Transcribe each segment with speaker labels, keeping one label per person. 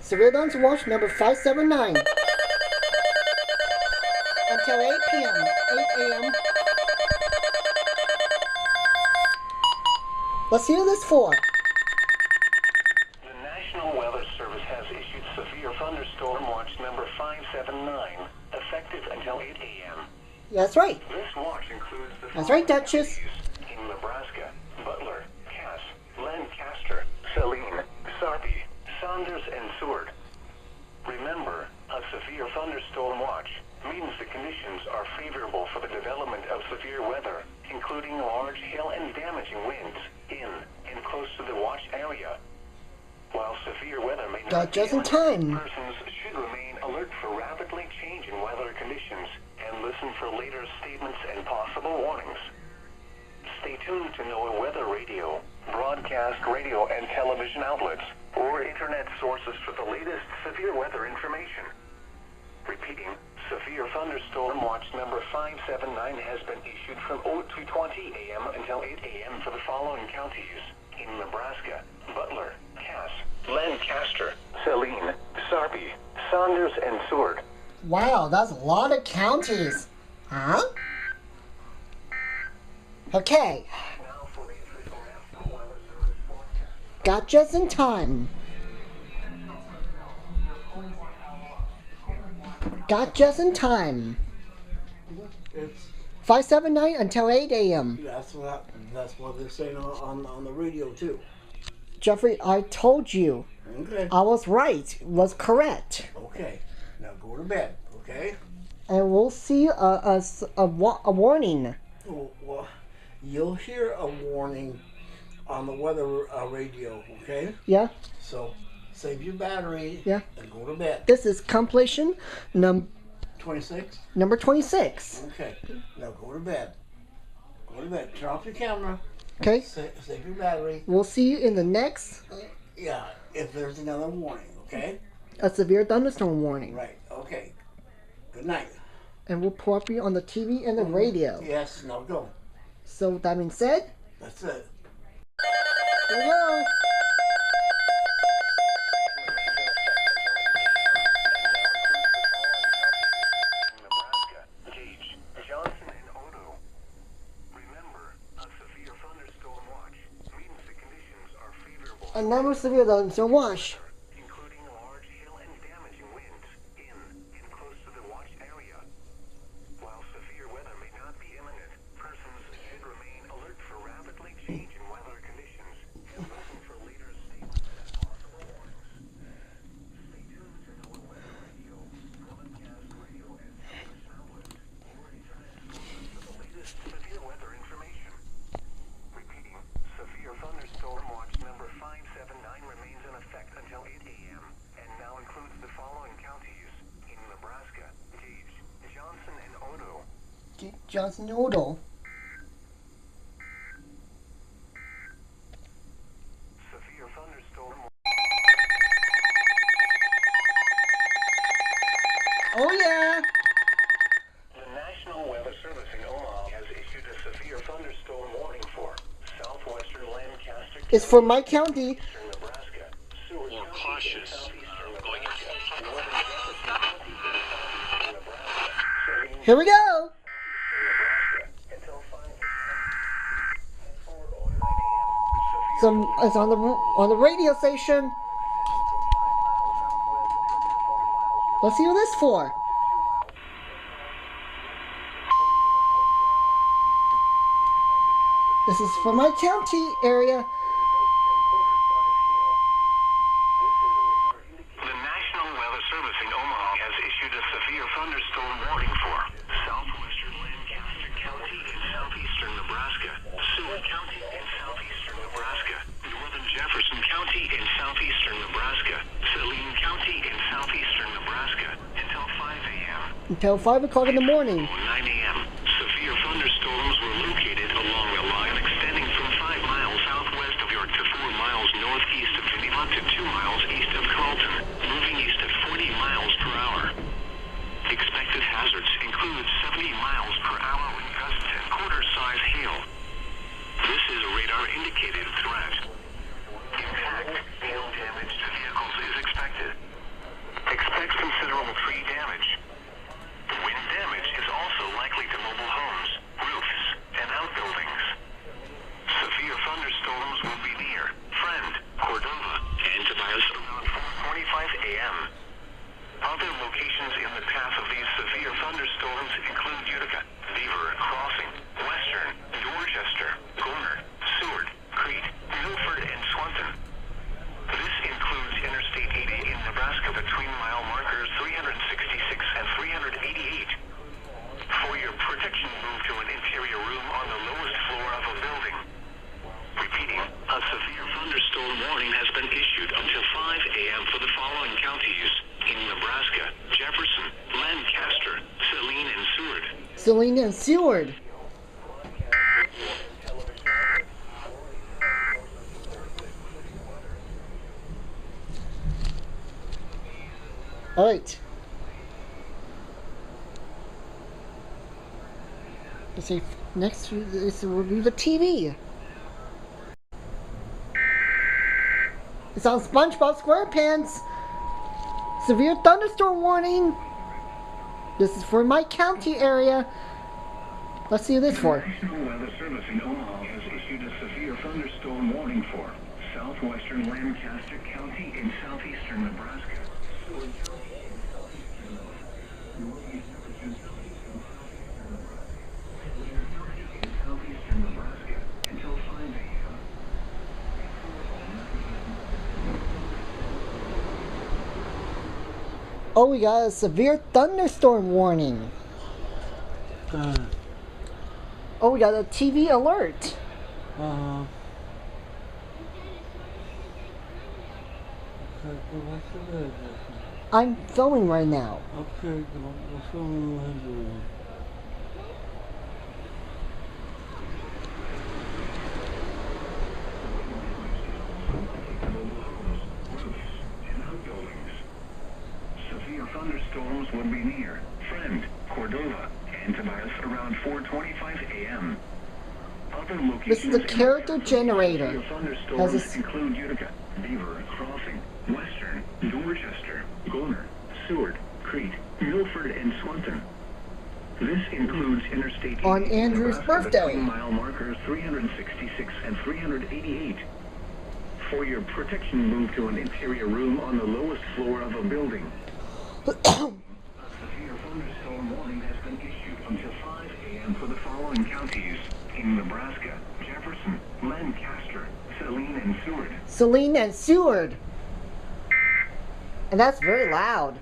Speaker 1: Surveillance watch number 579. Until 8 p.m. 8 a.m. Let's see what this for.
Speaker 2: The National Weather Service has issued severe thunderstorm watch number 579, effective until 8 a.m.
Speaker 1: That's right.
Speaker 2: This watch includes the
Speaker 1: That's right, Duchess.
Speaker 2: in Nebraska, Butler, Cass, Lancaster, Saline, Sarpy, Saunders, and Seward. Remember, a severe thunderstorm watch means the conditions are favorable for the development of severe weather, including large hail and damaging winds in and close to the watch area. While severe weather may not be
Speaker 1: just in
Speaker 2: imminent,
Speaker 1: time.
Speaker 2: persons should remain alert for rapidly changing weather conditions and listen for later statements and possible warnings. Stay tuned to NOAA weather radio, broadcast radio and television outlets, or internet sources for the latest severe weather information. Repeating, severe thunderstorm watch number 579 has been issued from 02:20 a.m. until 8 a.m. for the following counties in Nebraska: Butler, Cass, Lancaster, Saline, Sarpy, Saunders, and Seward.
Speaker 1: Wow, that's a lot of counties. Huh? Okay.
Speaker 2: Now for the official National Weather Service forecast.
Speaker 1: Got just in time. Got just in time.
Speaker 3: It's
Speaker 1: 579 until 8 a.m.
Speaker 3: that's what they're saying on the radio too.
Speaker 1: Jeffrey, I told you.
Speaker 3: Okay.
Speaker 1: I was right. Was correct.
Speaker 3: Okay. Now go to bed. Okay.
Speaker 1: And we'll see a warning.
Speaker 3: Well, you'll hear a warning on the weather radio. Okay.
Speaker 1: Yeah?
Speaker 3: So save your battery.
Speaker 1: Yeah.
Speaker 3: And go to bed.
Speaker 1: This is compilation
Speaker 3: 26.
Speaker 1: number 26.
Speaker 3: Okay. Now go to bed. Go to bed. Turn off your camera.
Speaker 1: Okay?
Speaker 3: Save your battery.
Speaker 1: We'll see you in the next
Speaker 3: Yeah. If there's another warning. Okay.
Speaker 1: a severe thunderstorm warning.
Speaker 3: Right. Okay. Good night.
Speaker 1: And we'll pop you on the TV and the radio.
Speaker 3: Yes. Now go.
Speaker 1: So that being said,
Speaker 3: That's it.
Speaker 1: here we go. A number of severe thunderstorm watch.
Speaker 2: Including large hail and damaging winds in and close to the watch area. While severe weather may not be imminent, persons should remain alert for rapidly changing weather conditions and listen for later statements and possible warnings. Stay tuned to NOAA Weather Radio, broadcast radio, and television outlets, or internet sources for the latest severe weather information. Repeating, severe thunderstorm watch number 579 remains in effect until 8 a.m. and now includes the following counties in Nebraska: Gage, Johnson, and Odo.
Speaker 1: Johnson Odell.
Speaker 2: Severe thunderstorm.
Speaker 1: Oh yeah.
Speaker 2: The National Weather Service in Omaha has issued a severe thunderstorm warning for southwestern Lancaster.
Speaker 1: It's for my county.
Speaker 2: Eastern Nebraska, Seward
Speaker 4: More
Speaker 2: County,
Speaker 4: cautious,
Speaker 2: and southeastern
Speaker 4: going
Speaker 2: Nebraska, northern Jefferson County, and southeastern Nebraska, Saline,
Speaker 1: Here we go.
Speaker 2: Nebraska, until 5 a.m. and forward all 9 a.m.
Speaker 1: Some it's on the radio station. Let's see what this for. This is for my county area.
Speaker 2: The National Weather Service in Omaha has issued a severe thunderstorm warning for southwestern Lancaster County and southeastern Nebraska, Seward County and southeastern Nebraska, northern Jefferson County and southeastern Nebraska, Saline County and southeastern Nebraska, until 5 a.m.
Speaker 1: Until 5 o'clock in the morning.
Speaker 2: 9 a.m. Severe thunderstorms were located along a line extending from 5 miles southwest of York to 4 miles northeast of Geneva to 2 miles east of Carlton, moving east at 40 miles per hour. Expected hazards include 70 miles per hour wind gusts and quarter-size hail. This is a radar-indicated threat. Impact, hail damage to vehicles is expected. thunderstorm warning has been issued until 5 a.m. for the following counties in Nebraska: Jefferson, Lancaster, Saline, and Seward.
Speaker 1: Saline and Seward. All right. Let's see. Next is review the TV. It's on SpongeBob SquarePants. Severe thunderstorm warning. This is for my county area. Let's see what this for.
Speaker 2: The National Weather Service in Omaha has issued a severe thunderstorm warning for southwestern Lancaster County and southeastern Nebraska. Southeastern Nebraska until 5 a.m.
Speaker 1: Oh, we got a severe thunderstorm warning. Oh, we got a TV alert. I'm filming right now.
Speaker 3: Okay, we'll film later.
Speaker 2: Severe thunderstorms would be near Friend, Cordova, and Tobias around 4:25 a.m. Other locations.
Speaker 1: This is a character generator.
Speaker 2: Severe thunderstorms include Utica, Beaver Crossing, Western, Dorchester, Goner, Seward, Crete, Milford, and Swanton. This includes Interstate
Speaker 1: On
Speaker 2: 80 in
Speaker 1: Andrew's
Speaker 2: Nebraska
Speaker 1: birthday.
Speaker 2: between mile markers 366 and 388. For your protection, move to an interior room on the lowest floor of a building. A severe thunderstorm warning has been issued until 5 a.m. for the following counties in Nebraska: Jefferson, Lancaster, Saline, and Seward.
Speaker 1: Saline and Seward. And that's very loud.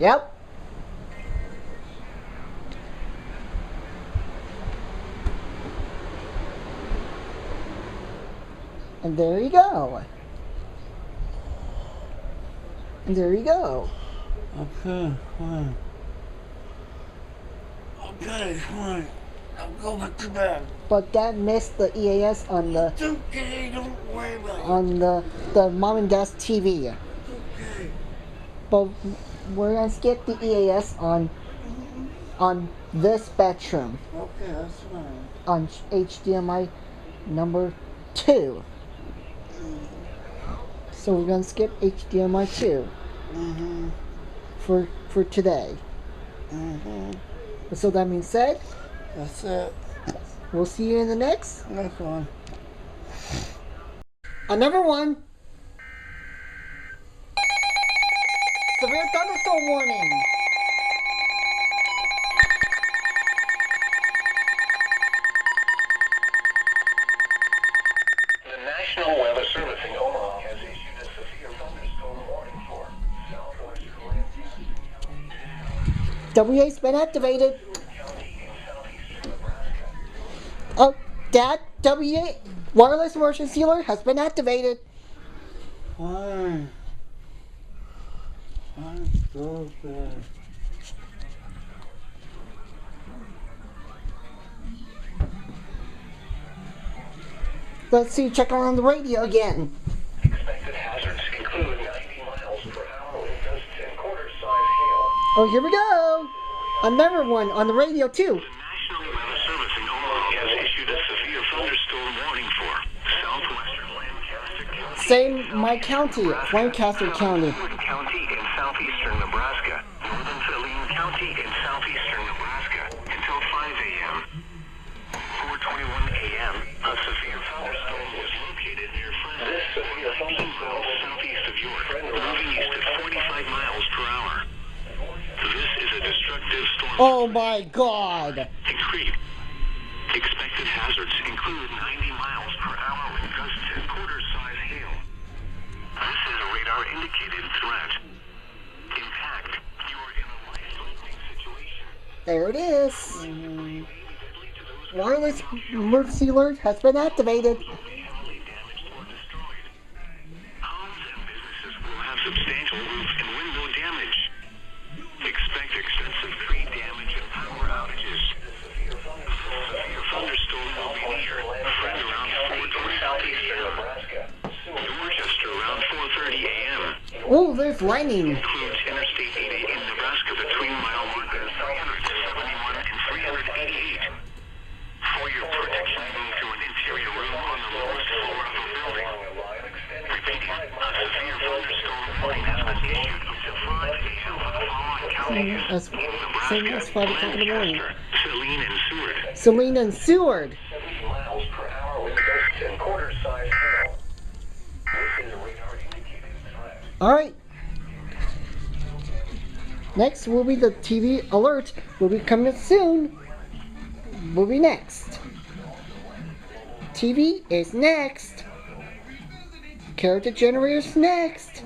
Speaker 1: Yep. And there you go. And there you go.
Speaker 3: Okay, fine. Okay, fine. I'll go back to bed.
Speaker 1: But that missed the EAS on the
Speaker 3: It's okay, don't worry about it.
Speaker 1: on the mom and dad's TV.
Speaker 3: Okay.
Speaker 1: But we're gonna skip the EAS on this spectrum
Speaker 3: Okay, that's fine.
Speaker 1: on HDMI number 2. So we're gonna skip HDMI 2 for today. So that being said,
Speaker 3: That's it.
Speaker 1: we'll see you in the next
Speaker 3: Next one.
Speaker 1: another one. Severe thunderstorm warning.
Speaker 2: The National Weather Service in Omaha has issued a severe thunderstorm warning for southwestern Lancaster
Speaker 1: WA's been activated.
Speaker 2: County and southeastern Nebraska.
Speaker 1: Oh, Dad, WA wireless emergency alert has been activated.
Speaker 3: Fine. Fine, go to bed.
Speaker 1: Let's see, check on the radio again.
Speaker 2: Expected hazards include 90 miles per hour with gusts and quarter-size hail.
Speaker 1: Oh, here we go. Another one on the radio too.
Speaker 2: The National Weather Service in Omaha has issued a severe thunderstorm warning for southwestern Lancaster County.
Speaker 1: Same my county, Lancaster County.
Speaker 2: Wood County in southeastern Nebraska, northern Saline County in southeastern Nebraska until 5 a.m. 4:21 a.m. A severe thunderstorm was located near Friend. This severe thunderstorm southeast of York, moving east at 45 miles per hour. This is a destructive storm.
Speaker 1: Oh my God.
Speaker 2: In Crete, expected hazards include 90 miles per hour with gusts and quarter-size hail. This is a radar-indicated threat. Impact. You are in a life-threatening situation.
Speaker 1: There it is. Wireless emergency alert has been activated.
Speaker 2: Heavily damaged or destroyed. substantial roof and window damage. Expect extensive tree damage and power outages. Severe thunderstorm will be near. Friend around Fort or southeastern Dorchester around 4:30 a.m.
Speaker 1: Oh, there's lightning.
Speaker 2: Includes Interstate 80 in Nebraska between mile marker 371 and 388. For your protection, move to an interior room on the lowest floor of the building. Repeating, a severe thunderstorm warning has been issued up to 5 a.m. for the following counties.
Speaker 1: That's same as 5 o'clock in the morning.
Speaker 2: Lancaster, Saline, and Seward.
Speaker 1: Saline and Seward.
Speaker 2: 70 miles per hour with gusts and quarter-size hail. This is a radar-indicated threat.
Speaker 1: Alright. Next will be the TV alert. Will be coming soon. Will be next. TV is next. Character generators next.